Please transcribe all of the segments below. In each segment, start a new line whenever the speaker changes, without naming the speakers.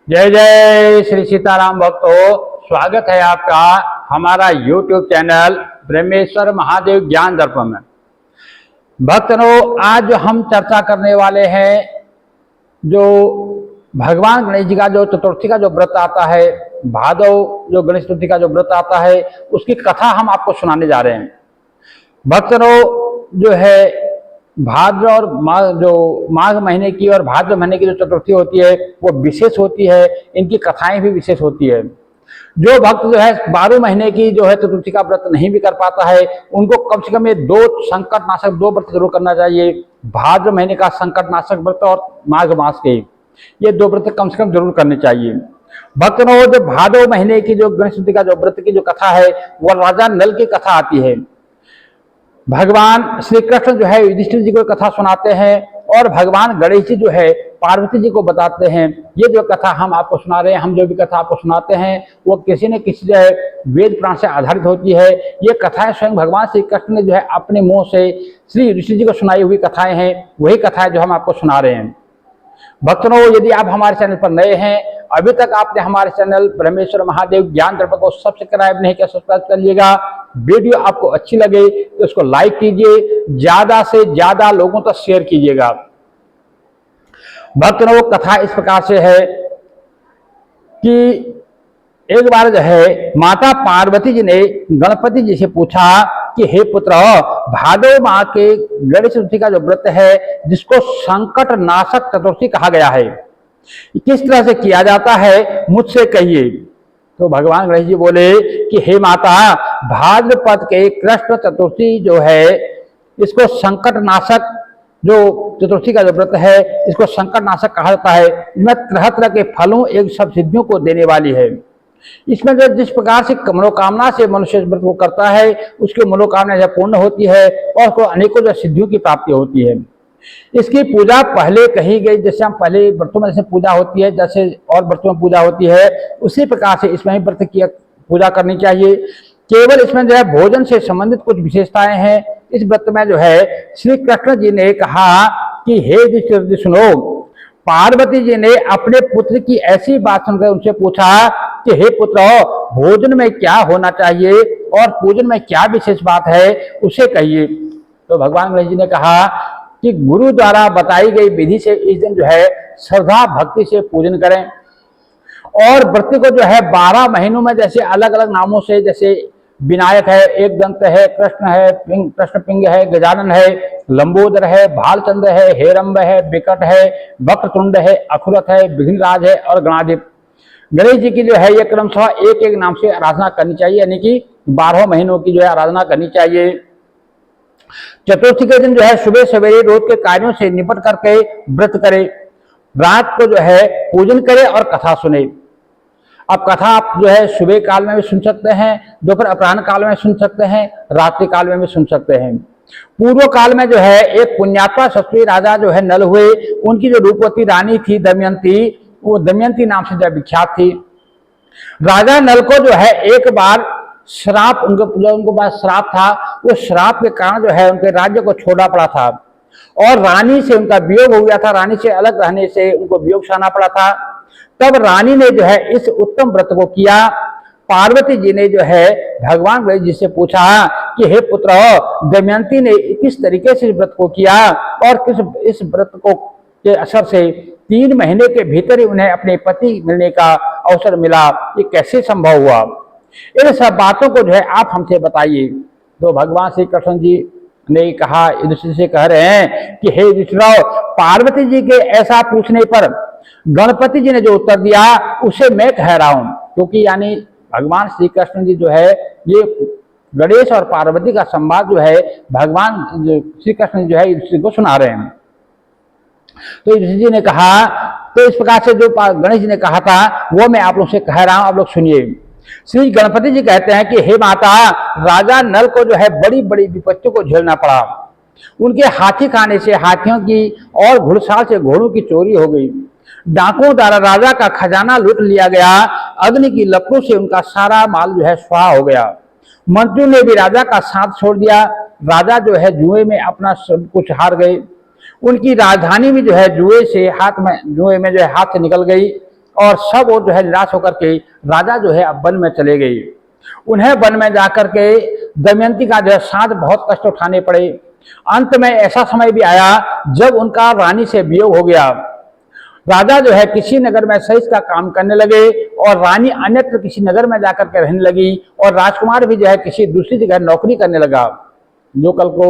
जय जय श्री सीताराम भक्तों, स्वागत है आपका हमारा YouTube चैनल ब्रह्मेश्वर महादेव ज्ञान दर्पण में। भक्तों, आज जो हम चर्चा करने वाले हैं, जो भगवान गणेश जी का जो चतुर्थी का जो व्रत आता है, भादव जो गणेश चतुर्थी का जो व्रत आता है, उसकी कथा हम आपको सुनाने जा रहे हैं। भक्तों, जो है भाद्र और माघ महीने की और भाद्र महीने की जो चतुर्थी होती है वो विशेष होती है। इनकी कथाएं भी विशेष होती है। जो भक्त जो है 12 महीने की जो है चतुर्थी का व्रत नहीं भी कर पाता है, उनको कम से कम ये दो संकट नाशक दो व्रत जरूर करना चाहिए। भाद्र महीने का संकट नाशक व्रत और माघ मास के ये दो व्रत कम से कम जरूर करने चाहिए। भक्तों, जो भादव महीने की जो गणेश चतुर्थी का जो व्रत की जो कथा है वो राजा नल की कथा आती है। भगवान श्री कृष्ण जो है युधिष्ठिर जी को कथा सुनाते हैं और भगवान गणेश जी जो है पार्वती जी को बताते हैं। ये जो कथा हम आपको सुना रहे हैं, हम जो भी कथा आपको सुनाते हैं वो किसी न किसी जो है वेद पुराण से आधारित होती है। ये कथाएं स्वयं भगवान श्री कृष्ण ने जो है अपने मुंह से श्री युधिष्ठिर जी को सुनाई हुई कथाएं हैं। वही कथाएं जो हम आपको सुना रहे हैं। भक्तों, यदि आप हमारे चैनल पर नए हैं, अभी तक आपने हमारे चैनल ब्रह्मेश्वर महादेव ज्ञान दर्पण को सब्सक्राइब नहीं किया, सब्सक्राइब कर लीजिएगा। वीडियो आपको अच्छी लगे तो इसको लाइक कीजिए, ज्यादा से ज्यादा लोगों तक शेयर कीजिएगा। भक्तों, कथा इस प्रकार से है कि एक बार जो है माता पार्वती जी ने गणपति जी से पूछा कि हे पुत्र, भादव माह के गणेश चतुर्थी का जो व्रत है जिसको संकट नाशक चतुर्थी कहा गया है, किस तरह से किया जाता है मुझसे कहिए। तो भगवान गणेश जी बोले कि हे माता, भाद्रपद के कृष्ण चतुर्थी जो है इसको संकट नाशक जो चतुर्थी का जो व्रत है इसको संकट नाशक कहा जाता है। इसमें तरह तरह के फलों एक सब सिद्धियों को देने वाली है। इसमें जो जिस प्रकार से मनोकामना से मनुष्य व्रत को करता है उसकी मनोकामना जब पूर्ण होती है और उसको अनेकों जो सिद्धियों की प्राप्ति होती है। इसकी पूजा पहले कही गई, जैसे हम पहले व्रतों में जैसे पूजा होती है, जैसे और व्रतों में पूजा होती है, उसी प्रकार से इसमें व्रत की पूजा करनी चाहिए। केवल इसमें जो है भोजन से संबंधित कुछ विशेषताएं हैं। इस व्रत में जो है श्री कृष्ण जी ने कहा कि हे युधिष्ठिर सुनो, पार्वती जी ने अपने पुत्र की ऐसी बात सुनकर उनसे पूछा कि हे पुत्र, भोजन में क्या होना चाहिए और पूजन में क्या विशेष बात है उसे कहिए। तो भगवान गणेश जी ने कहा कि गुरु द्वारा बताई गई विधि से इस दिन जो है श्रद्धा भक्ति से पूजन करें और व्रत को जो है 12 महीनों में जैसे अलग अलग नामों से, जैसे विनायक है, एक दंत है, कृष्ण है, कृष्ण पिंग है, गजानन है, लंबोदर है, भालचंद्र है, हेरंब है, विकट है, वक्रतुंड है, अखुरथ है, विघ्नराज है और गणाधिप। गणेश जी की जो है ये क्रमशः एक एक नाम से आराधना करनी चाहिए, यानी कि 12 महीनों की जो है आराधना करनी चाहिए। चतुर्थी के दिन जो है सुबह सवेरे रोज के कार्यों से निपट करके व्रत करे, रात को जो है पूजन करे और कथा सुने। अब कथा आप जो है सुबह काल में भी सुन सकते हैं, दोपहर अपराह्न काल में सुन सकते हैं, रात्रि काल में भी सुन सकते हैं। पूर्व काल में जो है एक पुण्यात्मा क्षत्रिय राजा जो है नल हुए, उनकी जो रूपवती रानी थी दमयंती, वो दमयंती नाम से जो विख्यात थी। राजा नल को जो है एक बार श्राप, उनको पास श्राप था, वो श्राप के कारण जो है उनके राज्य को छोड़ना पड़ा था और रानी से उनका वियोग हो गया था। रानी से अलग रहने से उनको वियोग सहना पड़ा था। तब रानी ने जो है इस उत्तम व्रत को किया। पार्वती जी ने जो है भगवान गणेश जी से पूछा कि हे पुत्र, दमयंती ने किस तरीके से इस व्रत को किया और किस इस व्रत को के असर से 3 महीने के भीतर ही उन्हें अपने पति मिलने का अवसर मिला, ये कैसे संभव हुआ। इन सब बातों को जो है आप हमसे बताइए। तो भगवान श्री कृष्ण जी ने कहा, युधिष्ठिर से कह रहे हैं कि हे युधिष्ठिर, पार्वती जी के ऐसा पूछने पर गणपति जी ने जो उत्तर दिया उसे मैं कह रहा हूं, क्योंकि यानी भगवान श्री कृष्ण जी जो है ये गणेश और पार्वती का संवाद जो है भगवान श्री कृष्ण जो है युधिष्ठिर को सुना रहे हैं। तो युधिष्ठिर जी ने कहा, तो इस प्रकार से जो गणेश जी ने कहा था वो मैं आप लोग से कह रहा हूं, आप लोग सुनिए। श्री गणपति जी कहते हैं कि हे माता, राजा नल को जो है बड़ी बड़ी विपत्तियों को झेलना पड़ा। उनके हाथी खाने से हाथियों की और घुड़साल से घोड़ों की चोरी हो गई। डाकुओं द्वारा राजा का खजाना लूट लिया गया। अग्नि की लपटों से उनका सारा माल जो है स्वाहा हो गया। मंत्रियों ने भी राजा का साथ छोड़ दिया। राजा जो है जुए में अपना सब कुछ हार गए। उनकी राजधानी भी जो है जुए में जो है हाथ से निकल गई और सब वो जो है निराश होकर के राजा जो है अब वन में चले गए। उन्हें वन में जाकर के दमयंती का जो है साथ बहुत कष्ट उठाने पड़े। अंत में ऐसा समय भी आया जब उनका रानी से वियोग हो गया। राजा जो है किसी नगर में सही का काम करने लगे और रानी अन्यत्र किसी नगर में जाकर के रहने लगी और राजकुमार भी जो है किसी दूसरी जगह नौकरी करने लगा। जो कल को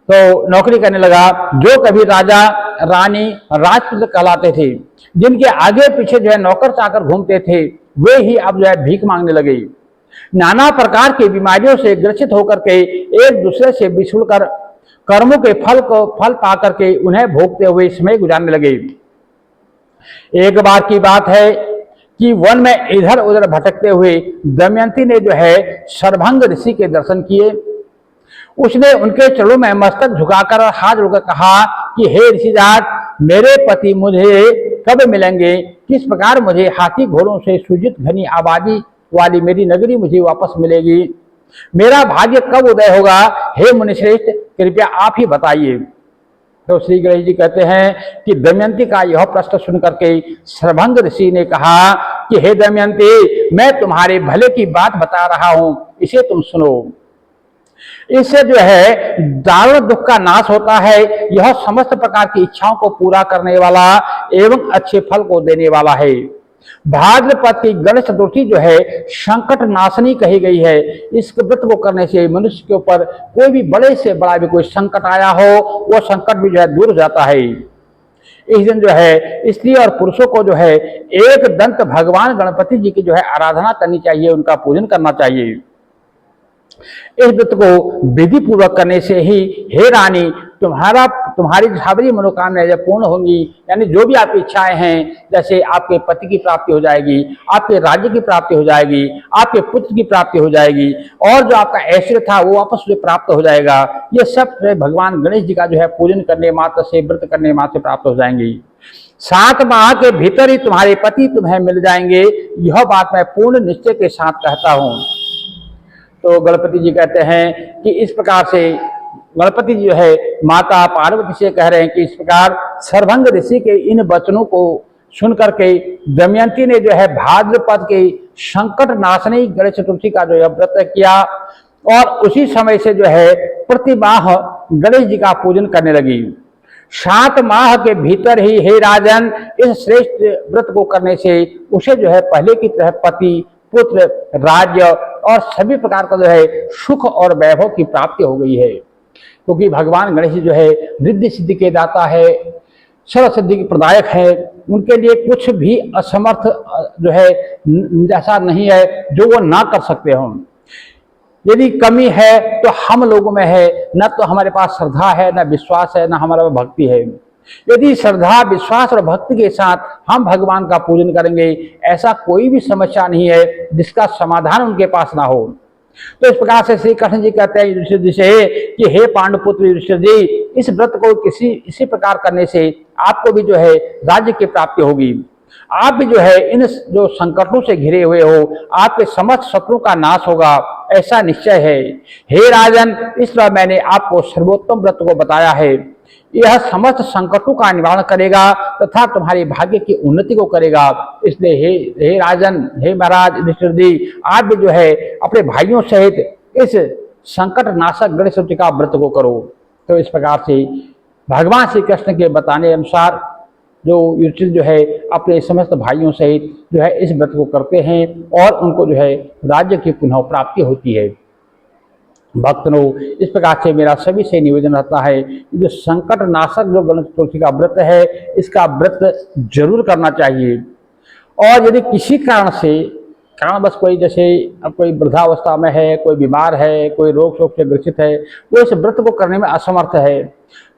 तो नौकरी करने लगा। जो कभी राजा रानी राजपुत्र कहलाते थे, जिनके आगे पीछे जो है नौकर चाकर घूमते थे, वे ही अब जो है भीख मांगने लगे। नाना प्रकार की बीमारियों से ग्रसित होकर के एक दूसरे से बिछुड़कर कर्मों के फल पा करके उन्हें भोगते हुए समय गुजारने लगे। एक बार की बात है कि वन में इधर उधर भटकते हुए दमयंती ने जो है सर्वभंग ऋषि के दर्शन किए। उसने उनके चरणों में मस्तक झुकाकर हाथ जोड़कर कहा कि हे ऋषिराज, मेरे पति मुझे कब मिलेंगे? किस प्रकार मुझे हाथी घोड़ों से सुजित घनी आबादी वाली मेरी नगरी मुझे वापस मिलेगी? मेरा भाग्य कब उदय होगा? हे मुनिश्रेष्ठ, कृपया आप ही बताइए। तो श्री गणेश जी कहते हैं कि दमयंती का यह प्रश्न सुनकर के सर्वभंग ऋषि ने कहा कि हे दमयंती, मैं तुम्हारे भले की बात बता रहा हूं, इसे तुम सुनो। इससे जो है दारुण दुख का नाश होता है। यह समस्त प्रकार की इच्छाओं को पूरा करने वाला एवं अच्छे फल को देने वाला है। भाद्रपद की गणेश चतुर्थी जो है संकट नाशनी कही गई है। इस व्रत को करने से मनुष्य के ऊपर कोई भी बड़े से बड़ा भी कोई संकट आया हो, वो संकट भी जो है दूर हो जाता है। इस दिन जो है स्त्री और पुरुषों को जो है एक दंत भगवान गणपति जी की जो है आराधना करनी चाहिए, उनका पूजन करना चाहिए। इस व्रत को विधि पूर्वक करने से ही हे रानी, तुम्हारी सारी मनोकामनाएं जब पूर्ण होंगी, यानी जो भी आपकी इच्छाएं हैं, जैसे आपके पति की प्राप्ति हो जाएगी, आपके राज्य की प्राप्ति हो जाएगी, आपके पुत्र की प्राप्ति हो जाएगी, और जो आपका ऐश्वर्य था वो वापस से प्राप्त हो जाएगा। ये सब भगवान गणेश जी का जो है पूजन करने मात्र से, व्रत करने मात्र से प्राप्त हो जाएंगी। 7 माह के भीतर ही तुम्हारे पति तुम्हें मिल जाएंगे, यह बात मैं पूर्ण निश्चय के साथ कहता हूं। तो गणपति जी कहते हैं कि इस प्रकार से गणपति जी जो है माता पार्वती से कह रहे हैं कि इस प्रकार सर्वभंग ऋषि के इन वचनों को सुनकर के दमयंती ने जो है भाद्रपद के संकट नाशनी गणेश चतुर्थी का जो है व्रत किया और उसी समय से जो है प्रति माह गणेश जी का पूजन करने लगी। 7 माह के भीतर ही हे राजन, इस श्रेष्ठ व्रत को करने से उसे जो है पहले की तरह पति, पुत्र, राज्य और सभी प्रकार का जो है सुख और वैभव की प्राप्ति हो गई है। क्योंकि भगवान गणेश जी जो है रिद्धि सिद्धि के दाता है, सर्व सिद्धि के प्रदायक है। उनके लिए कुछ भी असमर्थ जो है ऐसा नहीं है जो वो ना कर सकते हो। यदि कमी है तो हम लोगों में है, न तो हमारे पास श्रद्धा है, न विश्वास है, न हमारा भक्ति है। यदि श्रद्धा, विश्वास और भक्ति के साथ हम भगवान का पूजन करेंगे, ऐसा कोई भी समस्या नहीं है जिसका समाधान उनके पास ना हो। तो इस प्रकार से श्री कृष्ण जी कहते हैं युधिष्ठिर जी से कि हे पांडुपुत्र युधिष्ठिर जी, इस व्रत को इसी प्रकार करने से आपको भी जो है राज्य की प्राप्ति होगी। आप भी जो है इन जो संकटों से घिरे हुए हो, आपके समस्त शत्रुओं का नाश होगा, ऐसा निश्चय है। हे राजन, इस तरह मैंने आपको सर्वोत्तम व्रत को बताया है। यह समस्त संकटों का निवारण करेगा तथा तुम्हारे भाग्य की उन्नति को करेगा। इसलिए हे राजन, हे महाराज युधिष्ठिर जी, आप भी जो है अपने भाइयों सहित इस संकट नाशक गणेश चतुर्थी का व्रत को करो। तो इस प्रकार से भगवान श्री कृष्ण के बताने अनुसार जो युधिष्ठिर जो है अपने समस्त भाइयों सहित जो है इस व्रत को करते हैं और उनको जो है राज्य की पुनः प्राप्ति होती है। भक्तों, इस प्रकार से मेरा सभी से निवेदन रहता है, जो संकट नाशक जो गणेश चतुर्थी का व्रत है, इसका व्रत जरूर करना चाहिए। और यदि किसी कारण से कारणवश कोई, जैसे अब कोई वृद्धावस्था में है, कोई बीमार है, कोई रोग शोक से ग्रसित है, वो इस व्रत को करने में असमर्थ है,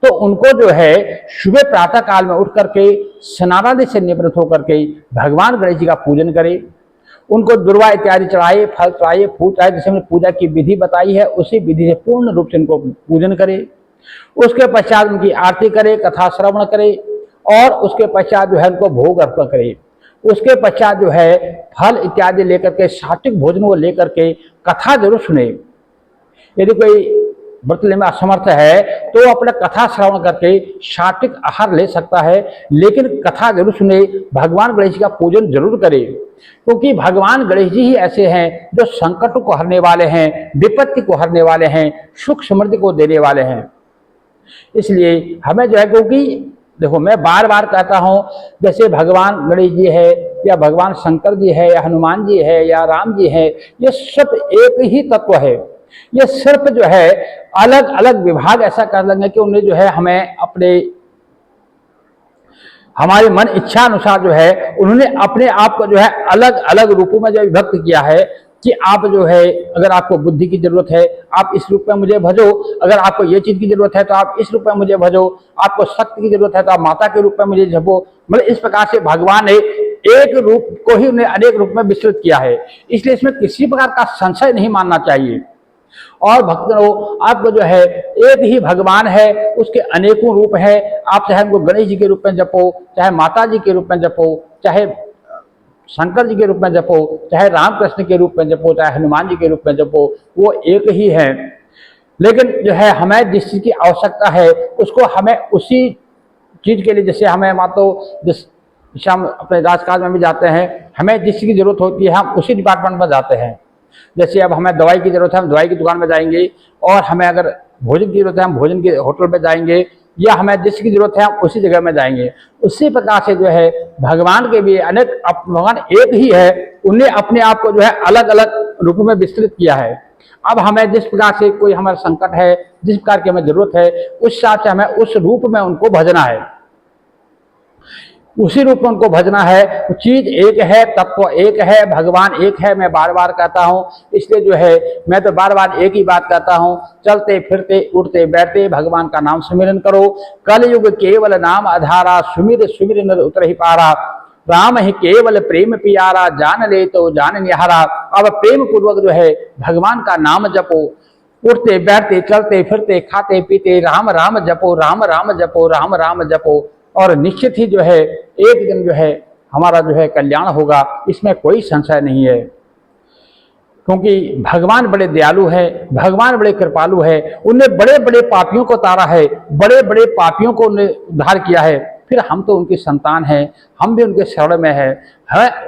तो उनको जो है सुबह प्रातः काल में उठ करके स्नानादि से निवृत्त होकर के भगवान गणेश जी का पूजन करे। उनको दुर्वा इत्यादि चढ़ाए, फल चढ़ाए, फूल चढ़ाए, जैसे हमने पूजा की विधि बताई है उसी विधि से पूर्ण रूप से इनको पूजन करे। उसके पश्चात उनकी आरती करे, कथा श्रवण करे और उसके पश्चात जो है उनको भोग अर्पण करे। उसके पश्चात जो है फल इत्यादि लेकर के, सात्विक भोजन को लेकर के कथा जरूर सुने। यदि कोई व्रत लेने में असमर्थ है तो अपना कथा श्रवण करके सात्विक आहार ले सकता है, लेकिन कथा जरूर सुने, भगवान गणेश जी का पूजन जरूर करे, क्योंकि भगवान गणेश जी ही ऐसे हैं जो संकट को हरने वाले हैं, विपत्ति को हरने वाले हैं, सुख समृद्धि को देने वाले हैं। इसलिए हमें जो है, क्योंकि देखो मैं बार बार कहता हूं, जैसे भगवान गणेश जी है या भगवान शंकर जी है या हनुमान जी है या राम जी है, ये सब एक ही तत्व है। ये सिर्फ जो है अलग अलग विभाग ऐसा कर लेंगे कि उन्हें जो है हमें अपने हमारे मन इच्छा अनुसार जो है उन्होंने अपने आप को जो है अलग अलग रूपों में जो विभक्त किया है कि आप जो है, अगर आपको बुद्धि की जरूरत है आप इस रूप में मुझे भजो, अगर आपको ये चीज की जरूरत है तो आप इस रूप में मुझे भजो, आपको शक्ति की जरूरत है तो आप माता के रूप में मुझे जपो। मतलब इस प्रकार से भगवान ने एक रूप को ही उन्हें अनेक रूप में विस्तृत किया है, इसलिए इसमें किसी प्रकार का संशय नहीं मानना चाहिए। और भक्तों, आपको जो है एक ही भगवान है, उसके अनेकों रूप है। आप चाहे उनको गणेश जी के रूप में जपो, चाहे माता जी के रूप में जपो, चाहे शंकर जी के रूप में जपो, चाहे रामकृष्ण के रूप में जपो, चाहे हनुमान जी के रूप में जपो, वो एक ही है। लेकिन जो है हमें जिस चीज की आवश्यकता है उसको हमें उसी चीज के लिए, जैसे हमें मान लो जैसे हम अपने राजकाज में भी जाते हैं, हमें जिस चीज की जरूरत होती है हम उसी डिपार्टमेंट में जाते हैं। जैसे अब हमें दवाई की जरूरत है, हम दवाई की दुकान में जाएंगे, और हमें अगर भोजन की जरूरत है हम भोजन के होटल में जाएंगे, या हमें जिसकी जरूरत है हम उसी जगह में जाएंगे। उसी प्रकार से जो है भगवान के भी अनेक, भगवान एक ही है, उन्हें अपने आप को जो है अलग अलग रूपों में विस्तृत किया है। अब हमें जिस प्रकार से कोई हमारा संकट है, जिस प्रकार की हमें जरूरत है, उस हिसाब से हमें उस रूप में उनको भजना है, उसी रूप में उनको भजना है। चीज एक है, तत्व एक है, भगवान एक है, मैं बार बार कहता हूं। इसलिए जो है मैं तो बार बार एक ही बात कहता हूं, चलते फिरते उठते बैठते भगवान का नाम सुमिरन करो। कलयुग केवल नाम आधारा, सुमिर सुमिर नर उतर ही पारा। राम ही केवल प्रेम पियारा, जान ले तो जान निहारा। अब प्रेम पूर्वक जो है भगवान का नाम जपो, उठते बैठते चलते फिरते खाते पीते राम राम जपो, राम राम जपो, राम राम जपो, और निश्चित ही जो है एक दिन जो है हमारा जो है कल्याण होगा, इसमें कोई संशय नहीं है। क्योंकि भगवान बड़े दयालु है, भगवान बड़े कृपालु है, उनने बड़े बड़े पापियों को तारा है, बड़े बड़े पापियों को उन्हें उद्धार किया है। फिर हम तो उनकी संतान हैं, हम भी उनके शरण में है।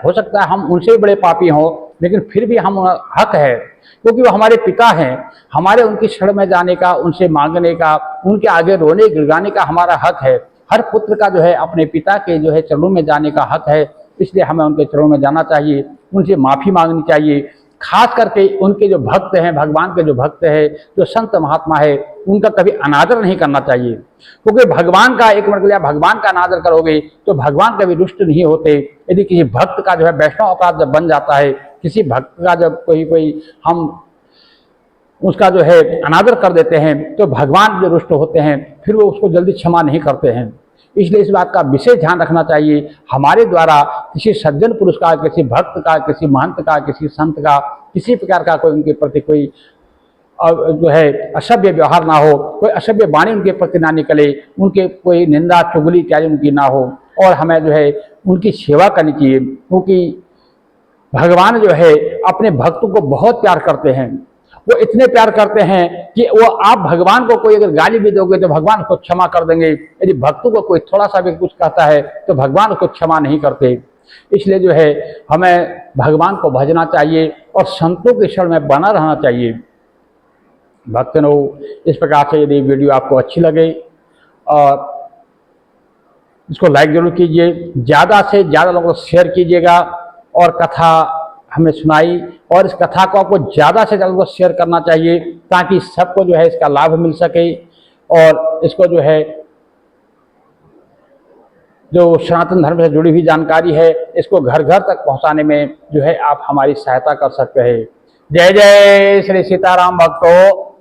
हो सकता है हम उनसे भी बड़े पापी हों, लेकिन फिर भी हम हक है, क्योंकि वो हमारे पिता हैं। हमारे उनकी शरण में जाने का, उनसे मांगने का, उनके आगे रोने गिड़गाने का हमारा हक है। हर पुत्र का जो है अपने पिता के जो है चरणों में जाने का हक है, इसलिए हमें उनके चरणों में जाना चाहिए, उनसे माफी मांगनी चाहिए। खास करके उनके जो भक्त हैं, भगवान के जो भक्त है, जो संत महात्मा है, उनका कभी अनादर नहीं करना चाहिए, क्योंकि भगवान का एक मतलब भगवान का अनादर करोगे तो भगवान कभी रुष्ट नहीं होते। यदि किसी भक्त का जो है वैष्णव अपराध जब बन जाता है, किसी भक्त का जब कोई हम उसका जो है अनादर कर देते हैं, तो भगवान जो रुष्ट होते हैं फिर वो उसको जल्दी क्षमा नहीं करते हैं। इसलिए इस बात का विशेष ध्यान रखना चाहिए। हमारे द्वारा किसी सज्जन पुरुष का, किसी भक्त का, किसी महंत का, किसी संत का, किसी प्रकार का कोई उनके प्रति कोई जो है असभ्य व्यवहार ना हो, कोई असभ्य वाणी उनके प्रति ना निकले, उनके कोई निंदा चुगली इत्यादि उनकी ना हो, और हमें जो है उनकी सेवा करनी चाहिए, क्योंकि भगवान जो है अपने भक्तों को बहुत प्यार करते हैं। वो इतने प्यार करते हैं कि वो आप भगवान को कोई अगर गाली भी दोगे तो भगवान उसको क्षमा कर देंगे। यदि भक्तों को कोई थोड़ा सा भी कुछ कहता है तो भगवान उसको क्षमा नहीं करते। इसलिए जो है हमें भगवान को भजना चाहिए और संतों के शरण में बना रहना चाहिए। भक्तों, इस प्रकार से यदि वीडियो आपको अच्छी लगे और इसको लाइक जरूर कीजिए, ज़्यादा से ज़्यादा लोगों को शेयर कीजिएगा, और कथा हमें सुनाई, और इस कथा को आपको ज़्यादा से ज़्यादा शेयर करना चाहिए ताकि सबको जो है इसका लाभ मिल सके, और इसको जो है जो सनातन धर्म से जुड़ी हुई जानकारी है इसको घर घर तक पहुंचाने में जो है आप हमारी सहायता कर सकते हैं। जय जय श्री सीताराम भक्तों।